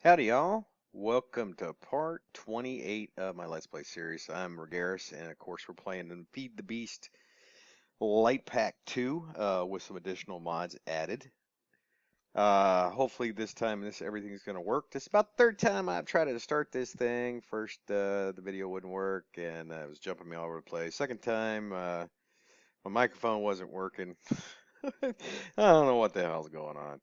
Howdy, y'all. Welcome to part 28 of my Let's Play series. I'm Ragaras, and of course, we're playing the Feed the Beast Light Pack 2 with some additional mods added. Hopefully, this time everything's going to work. This is about the third time I've tried to start this thing. First, the video wouldn't work, and it was jumping me all over the place. Second time, my microphone wasn't working. I don't know what the hell's going on.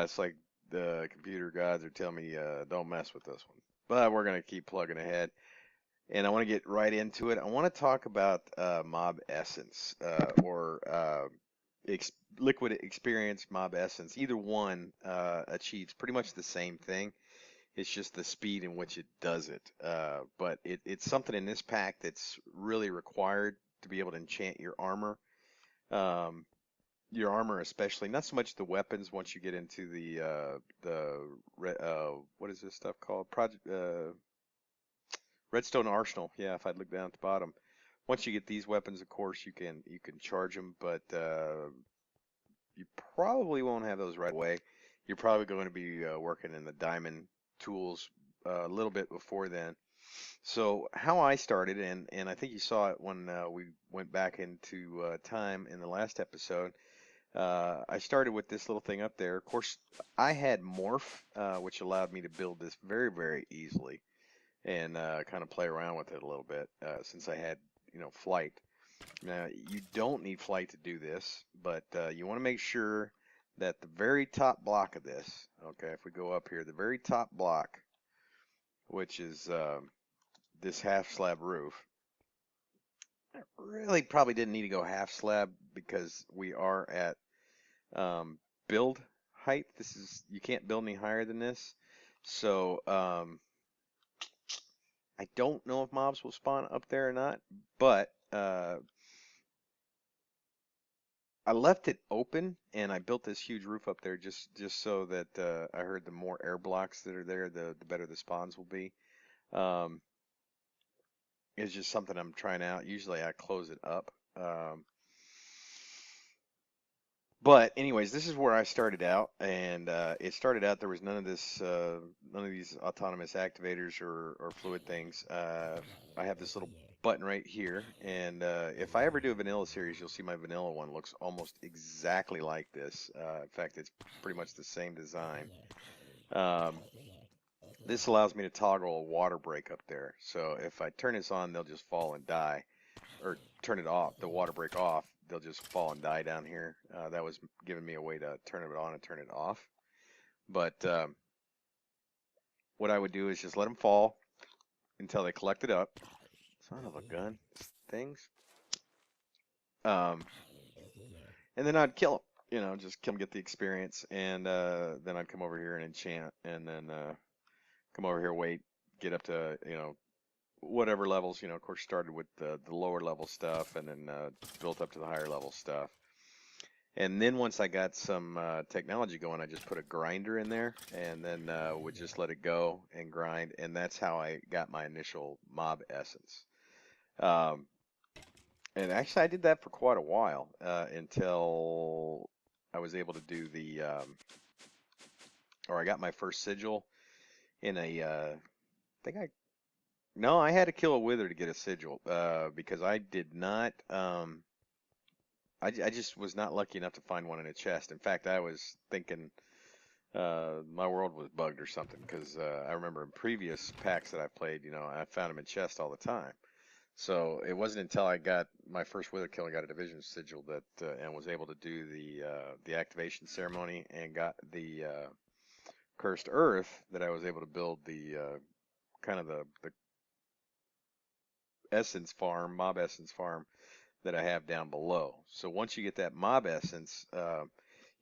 It's like the computer gods are telling me, don't mess with this one. But we're going to keep plugging ahead. And I want to get right into it. I want to talk about Mob Essence or ex Liquid Experience Mob Essence. Either one achieves pretty much the same thing. It's just the speed in which it does it. But it's something in this pack that's really required to be able to enchant um, your armor especially. Not so much the weapons once you get into what is this stuff called? Project Redstone Arsenal. Yeah, if I look down at the bottom. Once you get these weapons, of course, you can charge them, but you probably won't have those right away. You're probably going to be working in the diamond tools a little bit before then. So how I started, and I think you saw it when we went back into time in the last episode. I started with this little thing up there. Of course, I had Morph, which allowed me to build this very, very easily and kind of play around with it a little bit since I had, flight. Now, you don't need flight to do this, but you want to make sure that the very top block of this, okay, if we go up here, the very top block, which is this half slab roof, I really probably didn't need to go half slab because we are at build height. You can't build any higher than this. So I don't know if mobs will spawn up there or not, but I left it open and I built this huge roof up there just so that I heard the more air blocks that are there, the better the spawns will be. Um, it's just something I'm trying out. Usually I close it up. But anyways, this is where I started out, and it started out there was none of these autonomous activators or fluid things. I have this little button right here, and if I ever do a vanilla series, you'll see my vanilla one looks almost exactly like this. In fact, it's pretty much the same design. Um, this allows me to toggle a water break up there. So if I turn this on, they'll just fall and die, or turn it off, the water break off, they'll just fall and die down here. That was giving me a way to turn it on and turn it off. But what I would do is just let them fall until they collected up. Son of a gun, things. Um, and then I'd kill them. Just kill them, get the experience, and then I'd come over here and enchant, and then come over here, wait, get up to whatever levels. Of course, started with the lower level stuff, and then built up to the higher level stuff. And then once I got some technology going, I just put a grinder in there and then would just let it go and grind. And that's how I got my initial mob essence. Um, and actually, I did that for quite a while until I was able to do or I got my first sigil in I think no, I had to kill a wither to get a sigil because I did not. I just was not lucky enough to find one in a chest. In fact, I was thinking my world was bugged or something because I remember in previous packs that I played, I found them in chests all the time. So it wasn't until I got my first wither kill and got a division sigil that and was able to do the activation ceremony and got the cursed earth that I was able to build the kind of the essence farm, mob essence farm that I have down below. So once you get that mob essence,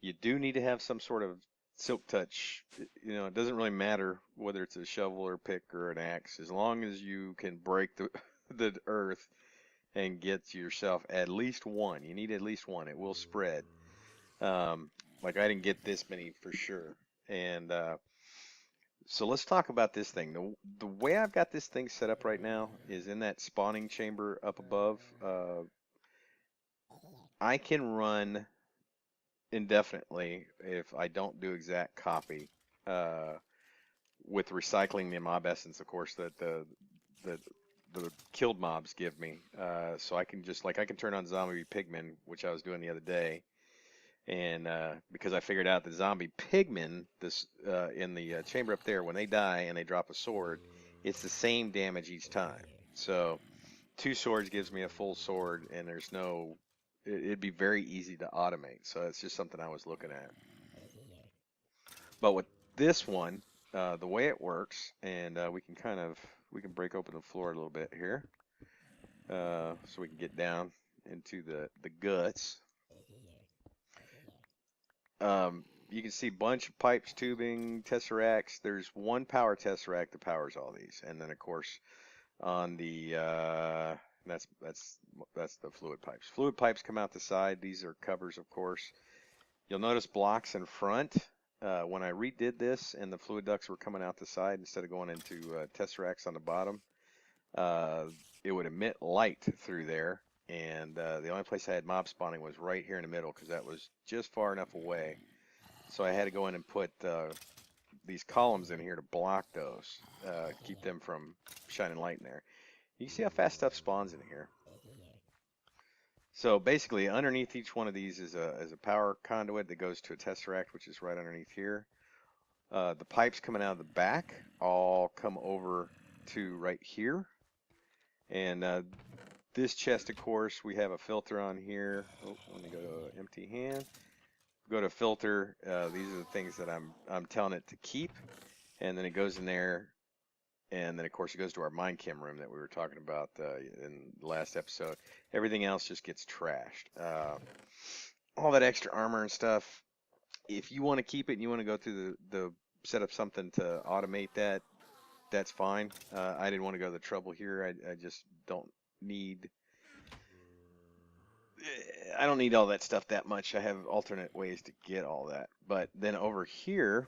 you do need to have some sort of silk touch. It doesn't really matter whether it's a shovel or pick or an axe, as long as you can break the the earth and get yourself at least one. You need at least one. It will spread. Like I didn't get this many for sure. And so let's talk about this thing. The way I've got this thing set up right now is in that spawning chamber up above. I can run indefinitely if I don't do exact copy. Uh, with recycling the mob essence, of course, that the killed mobs give me. So I can just I can turn on zombie pigmen, which I was doing the other day, and because I figured out the zombie pigmen in the chamber up there, when they die and they drop a sword, it's the same damage each time. So 2 swords gives me a full sword, and there's no. It'd be very easy to automate. So it's just something I was looking at. But with this one, the way it works, and we can break open the floor a little bit here, so we can get down into the guts. You can see a bunch of pipes, tubing, tesseracts. There's one power tesseract that powers all these, and then of course on the that's the fluid pipes. Fluid pipes come out the side. These are covers, of course. You'll notice blocks in front. When I redid this and the fluid ducts were coming out the side instead of going into tesseracts on the bottom, it would emit light through there. And the only place I had mob spawning was right here in the middle, because that was just far enough away. So I had to go in and put these columns in here to block those, keep them from shining light in there. You can see how fast stuff spawns in here. So basically, underneath each one of these is a power conduit that goes to a tesseract, which is right underneath here. The pipes coming out of the back all come over to right here. And this chest, of course, we have a filter on here. Oh, let me go to empty hand. Go to filter. These are the things that I'm telling it to keep, and then it goes in there. And then, of course, it goes to our Minechem room that we were talking about in the last episode. Everything else just gets trashed. All that extra armor and stuff, if you want to keep it and you want to go through set up something to automate that, that's fine. I didn't want to go to the trouble here. I just don't need... I don't need all that stuff that much. I have alternate ways to get all that. But then over here...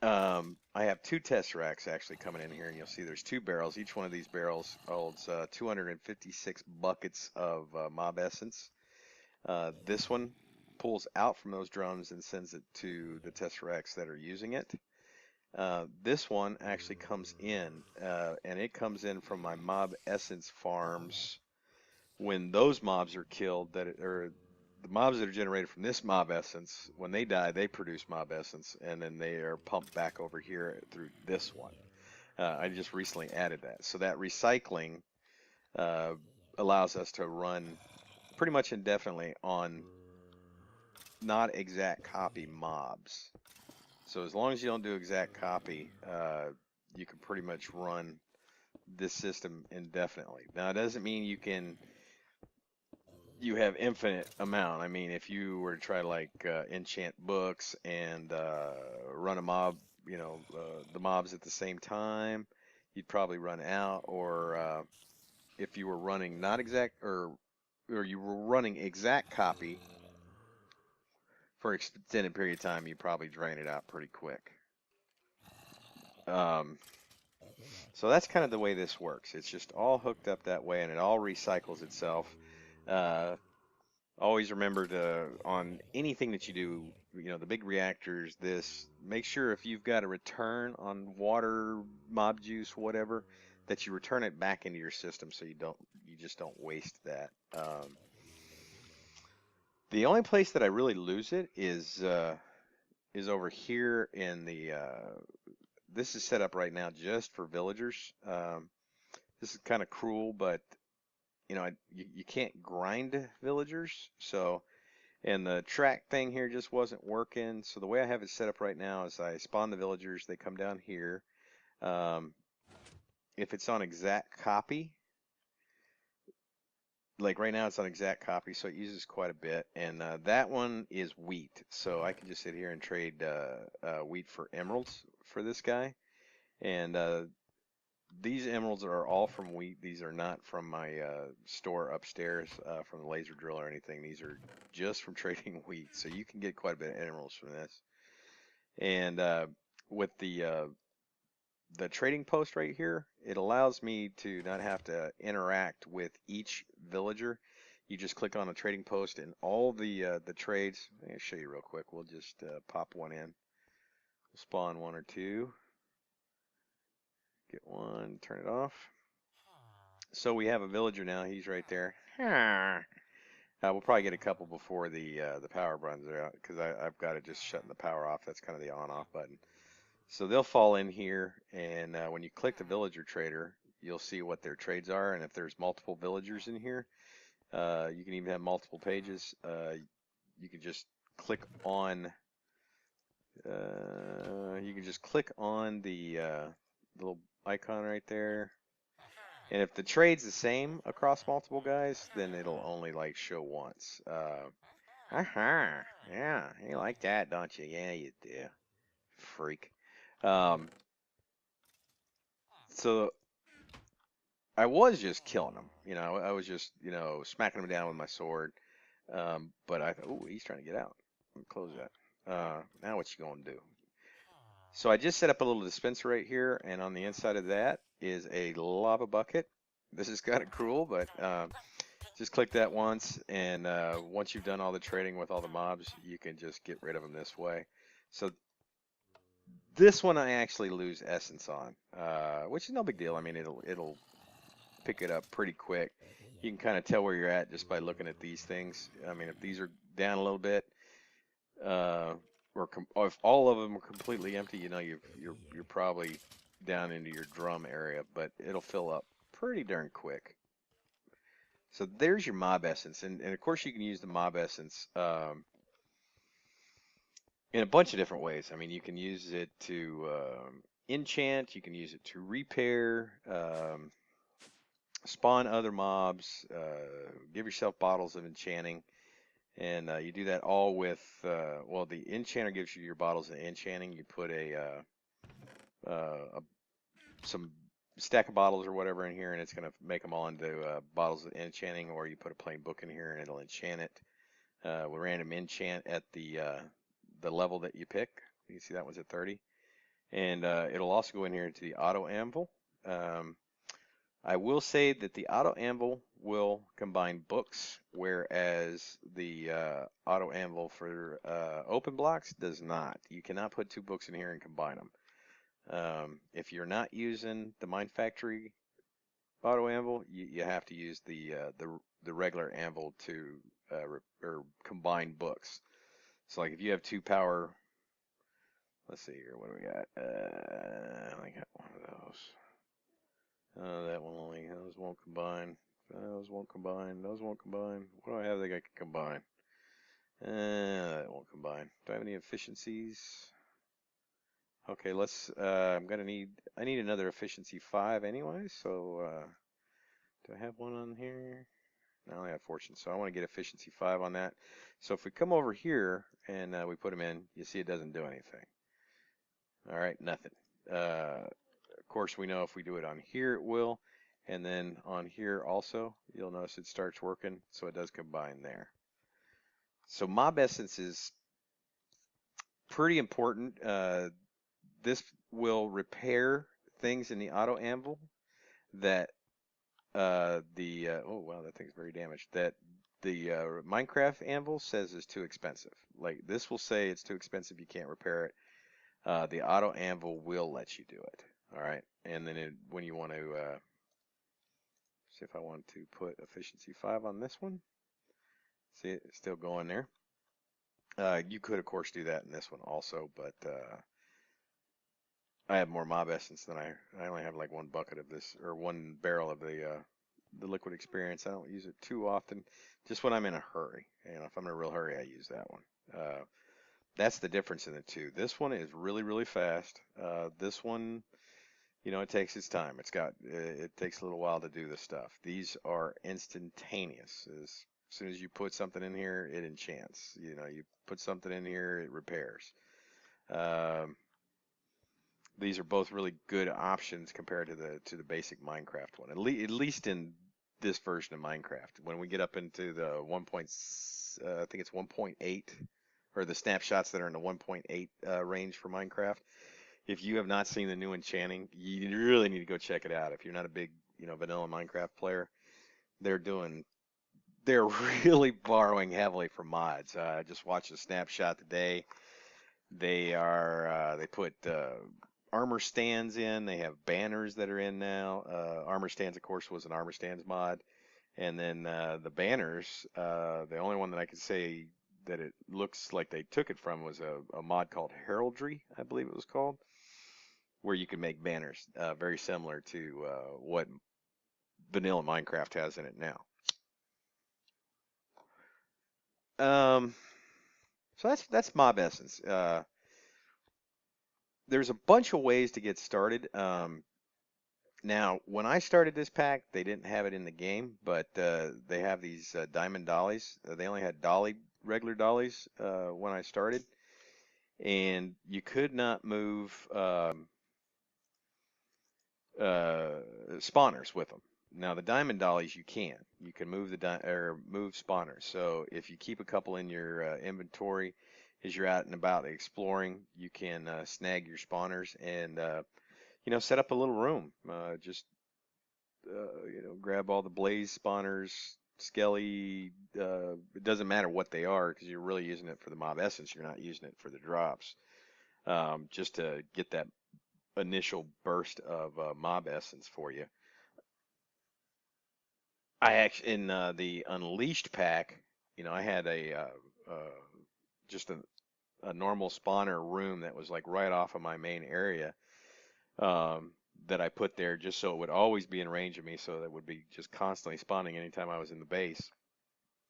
I have 2 tesseracts actually coming in here, and you'll see there's 2 barrels. Each one of these barrels holds 256 buckets of mob essence. This one pulls out from those drums and sends it to the tesseracts that are using it. This one actually comes in, and it comes in from my mob essence farms when those mobs are killed, the mobs that are generated from this mob essence, when they die, they produce mob essence, and then they are pumped back over here through this one. I just recently added that. So that recycling allows us to run pretty much indefinitely on not exact copy mobs. So as long as you don't do exact copy, you can pretty much run this system indefinitely. Now, it doesn't mean you have infinite amount. I mean, if you were to try to enchant books and run a mob, the mobs at the same time, you'd probably run out. Or if you were running not exact, or you were running exact copy for an extended period of time, you'd probably drain it out pretty quick. So that's kind of the way this works. It's just all hooked up that way, and it all recycles itself. Always remember on anything that you do, the big reactors, make sure if you've got a return on water, mob juice, whatever, that you return it back into your system so you just don't waste that. The only place that I really lose it is over here in this is set up right now just for villagers. This is kind of cruel, but you can't grind villagers, and the track thing here just wasn't working. So the way I have it set up right now is I spawn the villagers, they come down here. If it's on exact copy, like right now it's on exact copy, so it uses quite a bit, and that one is wheat, so I can just sit here and trade wheat for emeralds for this guy. And these emeralds are all from wheat. These are not from my store upstairs from the laser drill or anything. These are just from trading wheat. So you can get quite a bit of emeralds from this. And with the trading post right here, it allows me to not have to interact with each villager. You just click on the trading post, and all the trades. Let me show you real quick. We'll just pop one in. We'll spawn 1 or 2. Get one, turn it off. So we have a villager now. He's right there. We'll probably get a couple before the power runs out because I've got it just shutting the power off. That's kind of the on-off button. So they'll fall in here, and when you click the villager trader, you'll see what their trades are. And if there's multiple villagers in here, you can even have multiple pages. You can just click on. You can just click on the little icon right there. And if the trade's the same across multiple guys, then it'll only like show once. Yeah, you like that, don't you? Yeah, you do. Freak. So I was just killing him. You know, I was just, you know, smacking him down with my sword. But I thought, oh, he's trying to get out. Let me close that. Now what you gonna do? So I just set up a little dispenser right here, and on the inside of that is a lava bucket. This is kind of cruel, but just click that once, and once you've done all the trading with all the mobs, you can just get rid of them this way. So this one I actually lose essence on, which is no big deal. I mean, it'll pick it up pretty quick. You can kind of tell where you're at just by looking at these things. I mean, if these are down a little bit, or if all of them are completely empty, you know, you're probably down into your drum area, but it'll fill up pretty darn quick. So there's your mob essence, and of course you can use the mob essence in a bunch of different ways. I mean, you can use it to enchant, you can use it to repair, spawn other mobs, give yourself bottles of enchanting. And you do that all with, well, the enchanter gives you your bottles of enchanting. You put some stack of bottles or whatever in here, and it's going to make them all into bottles of enchanting, or you put a plain book in here, and it'll enchant it with random enchant at the level that you pick. You can see that one's at 30. And it'll also go in here into the auto anvil. I will say that the auto anvil will combine books, whereas the auto anvil for open blocks does not. You cannot put two books in here and combine them. If you're not using the Mine Factory auto anvil, you have to use the regular anvil to or combine books. So like if you have two power, let's see here, what do we got? I got one of those. That one only, those won't combine. Those won't combine. Those won't combine. What do I have that I can combine? That won't combine. Do I have any efficiencies? Okay, let's, I need another efficiency 5 anyway, so, do I have one on here? No, I have fortune, so I want to get efficiency 5 on that. So if we come over here and we put them in, you see it doesn't do anything. All right, nothing. Of course, we know if we do it on here, it will. And then on here also, you'll notice it starts working, so it does combine there. So mob essence is pretty important. This will repair things in the auto anvil that oh wow, that thing's very damaged. That the Minecraft anvil says is too expensive. Like this will say it's too expensive, you can't repair it. The auto anvil will let you do it. All right, and then when you want to see if I want to put efficiency 5 on this one, see it's still going there. You could of course do that in this one also, but I have more mob essence than I only have like one bucket of this, or one barrel of the liquid experience. I don't use it too often, just when I'm in a hurry. You know, if I'm in a real hurry, I use that one. That's the difference in the two. This one is really, really fast. This one, you know, it takes its time. It takes a little while to do this stuff. These are instantaneous. As soon as you put something in here, it enchants. You know, you put something in here, it repairs. These are both really good options compared to the basic Minecraft one. At least in this version of Minecraft. When we get up into the I think it's 1.8, or the snapshots that are in the 1.8 range for Minecraft. If you have not seen the new enchanting, you really need to go check it out. If you're not a big, you know, vanilla Minecraft player, they're really borrowing heavily from mods. I just watched a snapshot today. They put armor stands in. They have banners that are in now. Armor stands, of course, was an armor stands mod. And then the banners, the only one that I could say that it looks like they took it from was a mod called Heraldry, I believe it was called, where you can make banners, very similar to what vanilla Minecraft has in it now. So that's Mob Essence. There's a bunch of ways to get started. Now, when I started this pack, they didn't have it in the game, but they have these diamond dollies. They only had regular dollies when I started, and you could not move spawners with them. Now, the diamond dollies you can. You can move move spawners. So if you keep a couple in your inventory as you're out and about exploring, you can snag your spawners and set up a little room. Just grab all the blaze spawners, skelly. It doesn't matter what they are because you're really using it for the mob essence. You're not using it for the drops. Just to get that initial burst of mob essence for you. I actually in the Unleashed pack, I had just a normal spawner room that was like right off of my main area. That I put there just so it would always be in range of me, so that it would be just constantly spawning anytime I was in the base.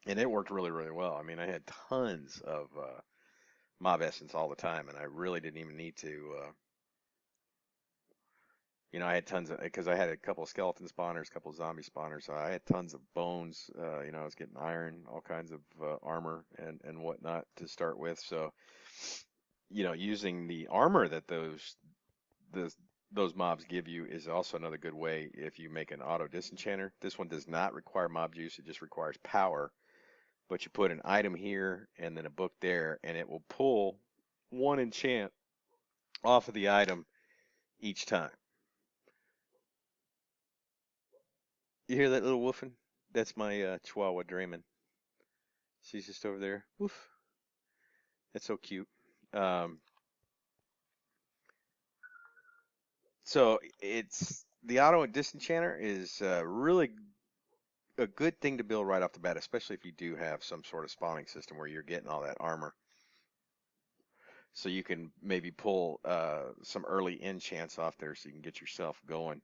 And it worked really, really well. I mean, I had tons of mob essence all the time, and I really didn't even need to. I had tons of, because I had a couple of skeleton spawners, a couple of zombie spawners. So I had tons of bones. I was getting iron, all kinds of armor and whatnot to start with. So, using the armor that those mobs give you is also another good way if you make an auto disenchanter. This one does not require mob juice, it just requires power. But you put an item here and then a book there, and it will pull one enchant off of the item each time. You hear that little woofing? That's my Chihuahua dreaming. She's just over there. Woof. That's so cute. So it's the auto disenchanter is really a good thing to build right off the bat, especially if you do have some sort of spawning system where you're getting all that armor. So you can maybe pull some early enchants off there so you can get yourself going.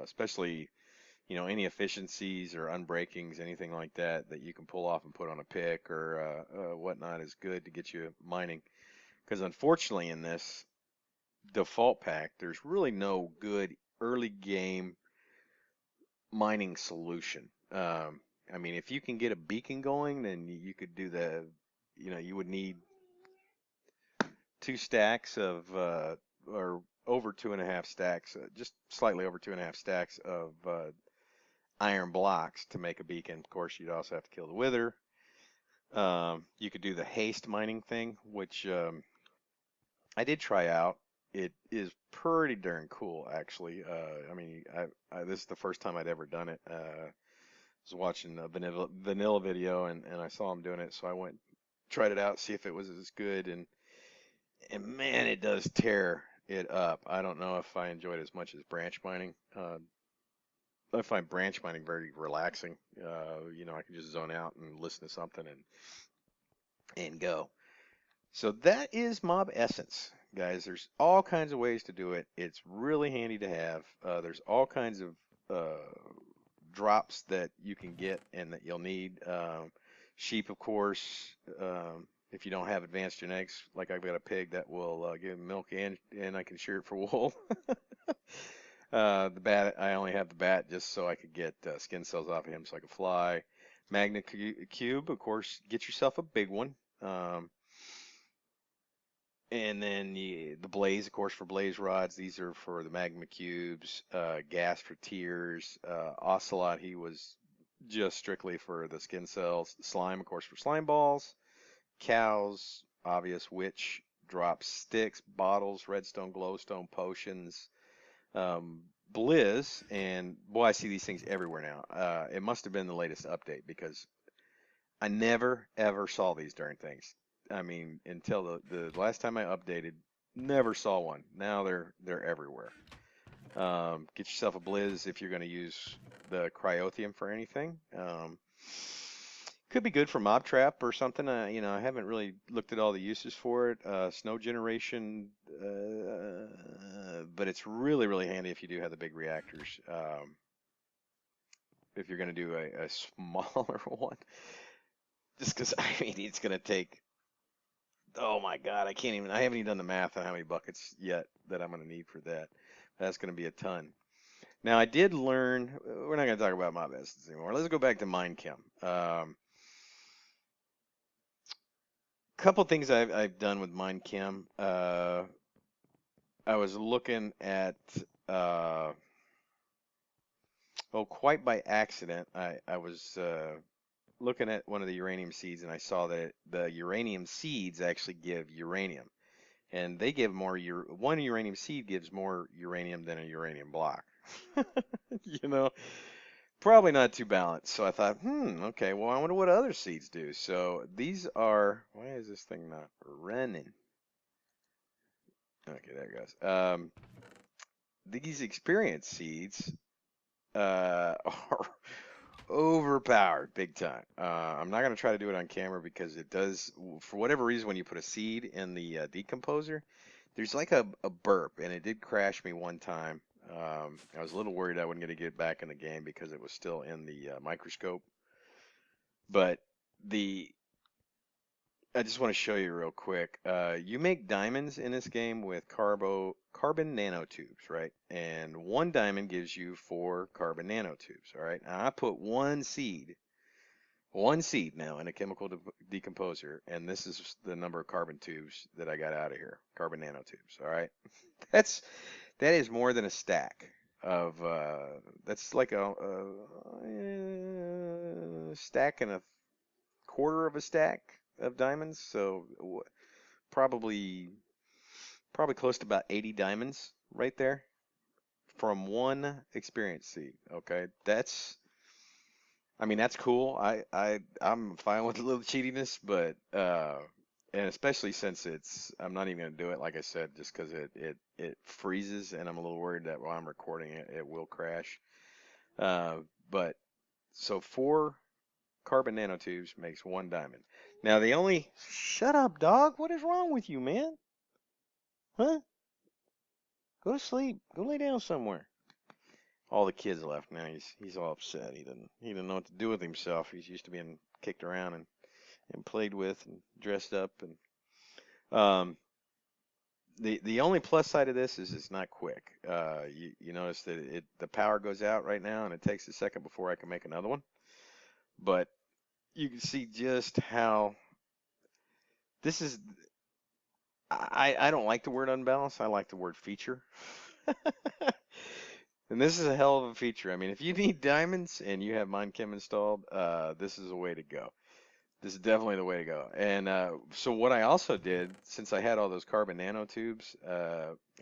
Especially, any efficiencies or unbreakings, anything like that you can pull off and put on a pick or whatnot is good to get you mining. Because unfortunately in this default pack, there's really no good early game mining solution. I mean, if you can get a beacon going, then you could do you would need 2 stacks of, or over 2.5 stacks, just slightly over 2.5 stacks of iron blocks to make a beacon. Of course, you'd also have to kill the wither. You could do the haste mining thing, which I did try out. It is pretty darn cool, actually. I mean, this is the first time I'd ever done it. I was watching a vanilla video and I saw him doing it, so I went tried it out, see if it was as good, and man, it does tear it up. I don't know if I enjoyed it as much as branch mining. I find branch mining very relaxing. I can just zone out and listen to something and go. So that is Mob Essence, guys. There's all kinds of ways to do it. It's really handy to have. There's all kinds of drops that you can get and that you'll need. Sheep, of course. If you don't have advanced genetics, like I've got a pig that will give milk and I can shear it for wool. The bat, I only have the bat just so I could get skin cells off of him so I could fly. Magna Cube, of course, get yourself a big one. And then the blaze, of course, for blaze rods. These are for the magma cubes. Gas for tears. Ocelot, he was just strictly for the skin cells. Slime, of course, for slime balls. Cows, obvious. Witch drops sticks, bottles, redstone, glowstone, potions. Blizz, and boy, I see these things everywhere now. It must have been the latest update because I never ever saw these darn things. I mean, until the last time I updated, Never saw one. Now they're everywhere. Get yourself a Blizz if you're going to use the Cryothium for anything. Could be good for mob trap or something. I haven't really looked at all the uses for it. Snow generation, but it's really, really handy if you do have the big reactors. If you're going to do a smaller one, just because I mean it's going to take. Oh my God, I haven't even done the math on how many buckets yet that I'm going to need for that. That's going to be a ton. Now I did learn. We're not going to talk about mob essence anymore. Let's go back to Minechem. Couple things I've done with Minechem. I was looking at quite by accident. I was looking at one of the uranium seeds and I saw that the uranium seeds actually give uranium, and they give more. One uranium seed gives more uranium than a uranium block. You know, probably not too balanced. So I thought, okay, well, I wonder what other seeds do. So these are. Why is this thing not running? Okay, there it goes. These experience seeds are overpowered big time. I'm not going to try to do it on camera because it does, for whatever reason, when you put a seed in the decomposer, there's like a burp, and it did crash me one time. I was a little worried I wasn't going to get back in the game because it was still in the microscope. But I just want to show you real quick. You make diamonds in this game with carbon nanotubes, right? And one diamond gives you 4 carbon nanotubes, all right? Now I put one seed now in a chemical decomposer, and this is the number of carbon tubes that I got out of here, carbon nanotubes, all right? That is more than a stack of, that's like a stack and a quarter of a stack of diamonds, so probably close to about 80 diamonds right there from one experience seed. Okay, I mean that's cool. I'm fine with a little cheatiness, but and especially since I'm not even gonna do it like I said, just because it freezes, and I'm a little worried that while I'm recording it will crash. But so 4 carbon nanotubes makes 1 diamond. Now the only shut up, dog. What is wrong with you, man? Huh? Go to sleep. Go lay down somewhere. All the kids left now. He's all upset. He didn't know what to do with himself. He's used to being kicked around and played with and dressed up, and the only plus side of this is it's not quick. You notice that the power goes out right now, and it takes a second before I can make another one. But you can see just how this is. I don't like the word unbalanced. I like the word feature. And this is a hell of a feature. I mean, if you need diamonds and you have Minechem installed, this is a way to go. This is definitely the way to go. And so what I also did, since I had all those carbon nanotubes,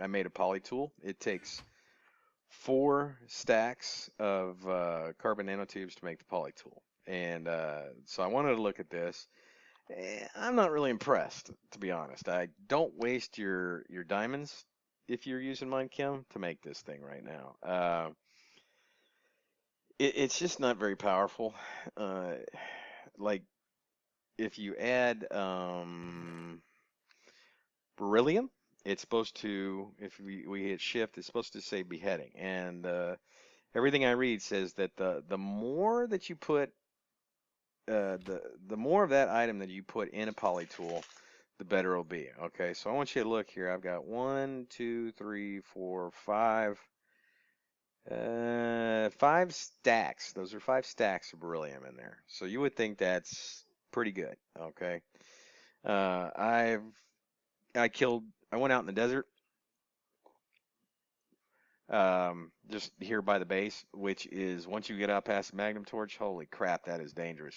I made a poly tool. It takes 4 stacks of carbon nanotubes to make the poly tool. And so I wanted to look at this. I'm not really impressed, to be honest. I don't waste your diamonds if you're using Minechem to make this thing right now. It's just not very powerful. Like if you add beryllium, it's supposed to, if we hit shift, it's supposed to say beheading. And everything I read says that the more that you put the more of that item that you put in a poly tool, the better it'll be. Okay, so I want you to look here. I've got 1, 2, 3, 4, 5. 5 stacks. Those are 5 stacks of beryllium in there. So you would think that's pretty good. Okay. I went out in the desert, just here by the base, which is once you get out past the Magnum Torch, holy crap, that is dangerous.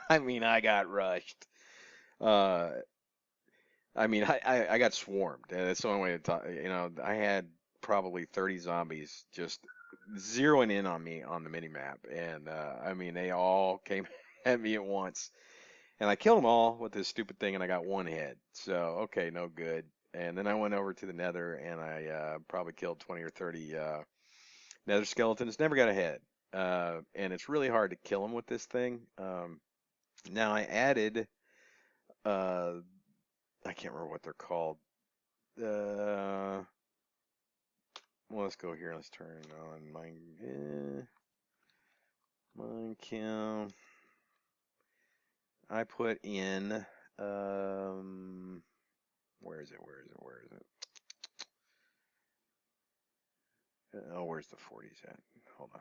I mean, I got rushed. I mean, I got swarmed. That's the only way to talk. I had probably 30 zombies just zeroing in on me on the mini map, and I mean, they all came at me at once, and I killed them all with this stupid thing, and I got 1 head. So okay, no good. And then I went over to the Nether, and I probably killed 20 or 30 Nether skeletons. Never got a head. And it's really hard to kill them with this thing. Now I added, uh, I can't remember what they're called. Well, let's go here. Let's turn on Minechem. I put in, where is it? Oh, where's the 40s at? Hold on.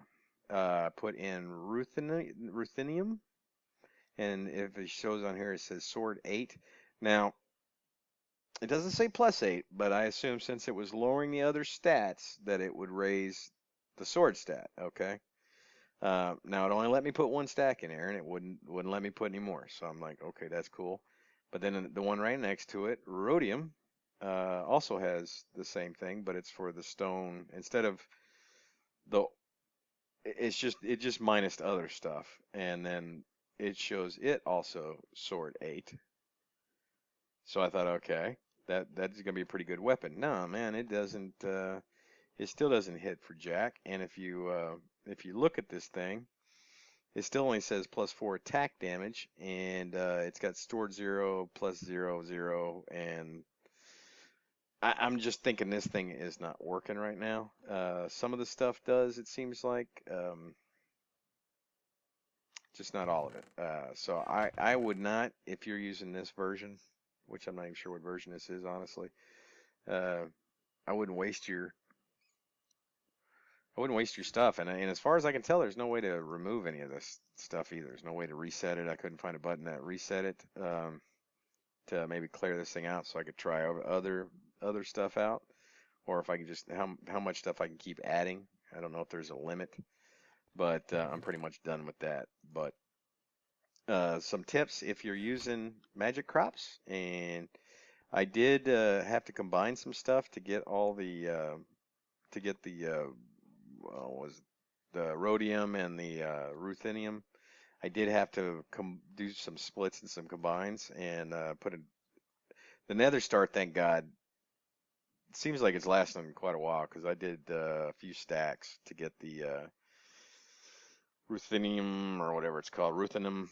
Put in ruthenium, and if it shows on here, it says sword 8. Now, it doesn't say +8, but I assume since it was lowering the other stats that it would raise the sword stat. Okay. Now it only let me put 1 stack in there, and it wouldn't let me put any more. So I'm like, okay, that's cool. But then the one right next to it, rhodium, also has the same thing, but it's for the stone instead of the. It just minus other stuff, and then it shows it also sword 8. So I thought, okay, that's gonna be a pretty good weapon. No, man, it doesn't. It still doesn't hit for jack. And if you look at this thing, it still only says +4 attack damage, and it's got stored 0, +0, 0, and I'm just thinking this thing is not working right now. Some of the stuff does, it seems like, just not all of it. So I would not, if you're using this version, which I'm not even sure what version this is, honestly. I wouldn't waste your stuff. And as far as I can tell, there's no way to remove any of this stuff either. There's no way to reset it. I couldn't find a button that reset it to maybe clear this thing out so I could try other stuff out, or if I can just how much stuff I can keep adding. I don't know if there's a limit, but I'm pretty much done with that. But some tips if you're using magic crops, and I did have to combine some stuff to get all the was the rhodium and the ruthenium. I did have to do some splits and some combines, and put in the nether star. Thank God, it seems like it's lasting quite a while because I did a few stacks to get the ruthenium or whatever it's called, ruthenium.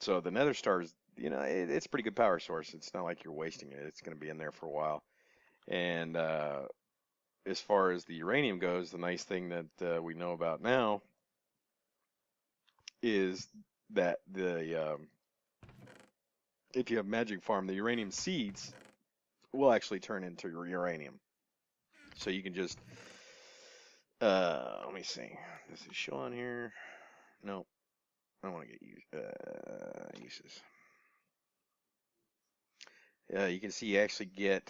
So the nether star is, it's a pretty good power source. It's not like you're wasting it. It's going to be in there for a while. And as far as the uranium goes, the nice thing that we know about now is that if you have magic farm, the uranium seeds will actually turn into uranium. So you can just let me see. Does it show on here? No, I want to get uses. You can see you actually get.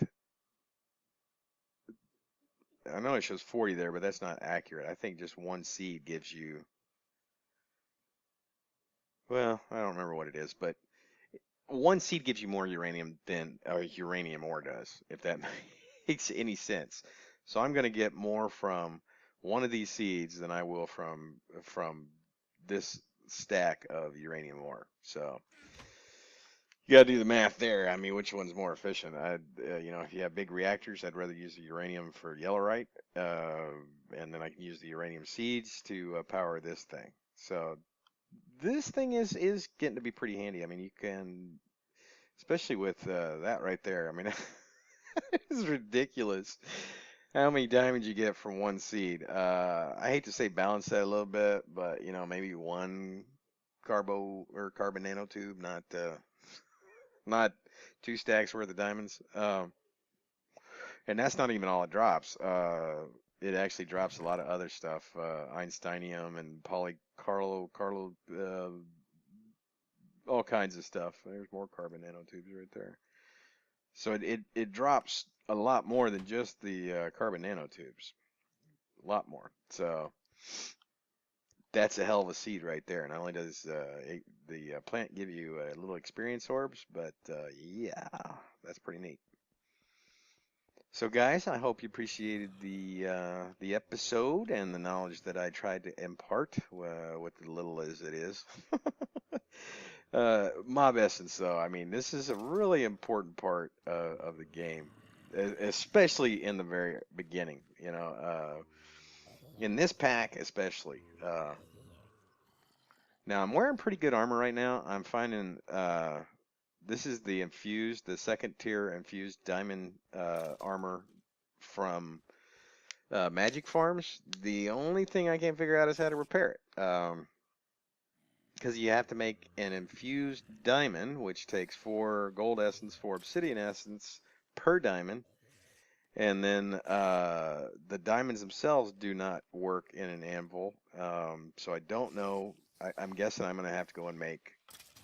I know it shows 40 there, but that's not accurate. I think just 1 seed gives you. Well, I don't remember what it is, but 1 seed gives you more uranium than uranium ore does, if that makes any sense. So I'm going to get more from one of these seeds than I will from this stack of uranium ore. So you got to do the math there. I mean, which one's more efficient? If you have big reactors, I'd rather use the uranium for yellowite, and then I can use the uranium seeds to power this thing. So this thing is getting to be pretty handy. I mean, you can, especially with that right there. I mean, it's ridiculous how many diamonds you get from 1 seed. I hate to say balance that a little bit, but maybe 1 carbon nanotube, not 2 stacks worth of diamonds. And that's not even all it drops. It actually drops a lot of other stuff, Einsteinium and Carlo, all kinds of stuff. There's more carbon nanotubes right there. So it drops a lot more than just the carbon nanotubes. A lot more. So that's a hell of a seed right there. Not only does the plant give you little experience orbs, but yeah, that's pretty neat. So guys, I hope you appreciated the episode and the knowledge that I tried to impart with as little as it is. Mob essence, though, I mean, this is a really important part of the game, especially in the very beginning. In this pack especially. Now I'm wearing pretty good armor right now. I'm finding this is the second tier infused diamond armor from Magic Farms. The only thing I can't figure out is how to repair it. Because you have to make an infused diamond, which takes 4 gold essence, 4 obsidian essence per diamond. And then the diamonds themselves do not work in an anvil. So I don't know. I'm guessing I'm going to have to go and make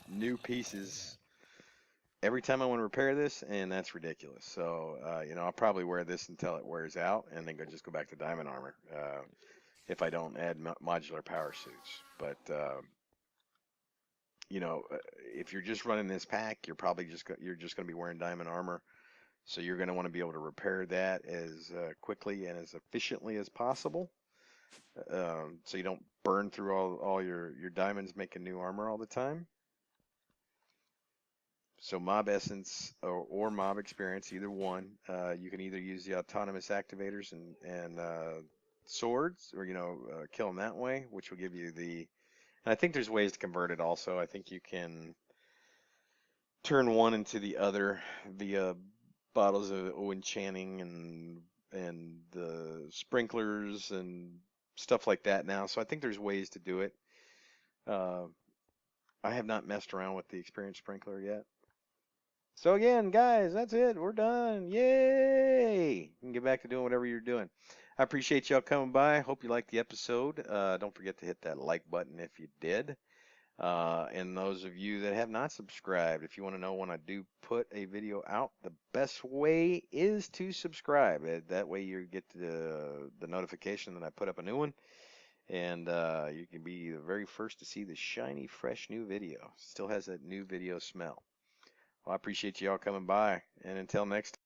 new pieces every time I want to repair this, and that's ridiculous. So, I'll probably wear this until it wears out, and then just go back to diamond armor if I don't add modular power suits. But if you're just running this pack, you're just going to be wearing diamond armor. So you're going to want to be able to repair that as quickly and as efficiently as possible. So you don't burn through all your diamonds making new armor all the time. So mob essence or mob experience, either one. You can either use the autonomous activators and swords, or kill them that way, which will give you the. And I think there's ways to convert it also. I think you can turn one into the other via bottles of enchanting and the sprinklers and stuff like that now. So I think there's ways to do it. I have not messed around with the experience sprinkler yet. So again, guys, that's it. We're done. Yay! You can get back to doing whatever you're doing. I appreciate y'all coming by. Hope you liked the episode. Don't forget to hit that like button if you did. And those of you that have not subscribed, if you want to know when I do put a video out, the best way is to subscribe. That way you get the notification that I put up a new one, and you can be the very first to see the shiny, fresh new video. Still has that new video smell. Well, I appreciate you all coming by, and until next time.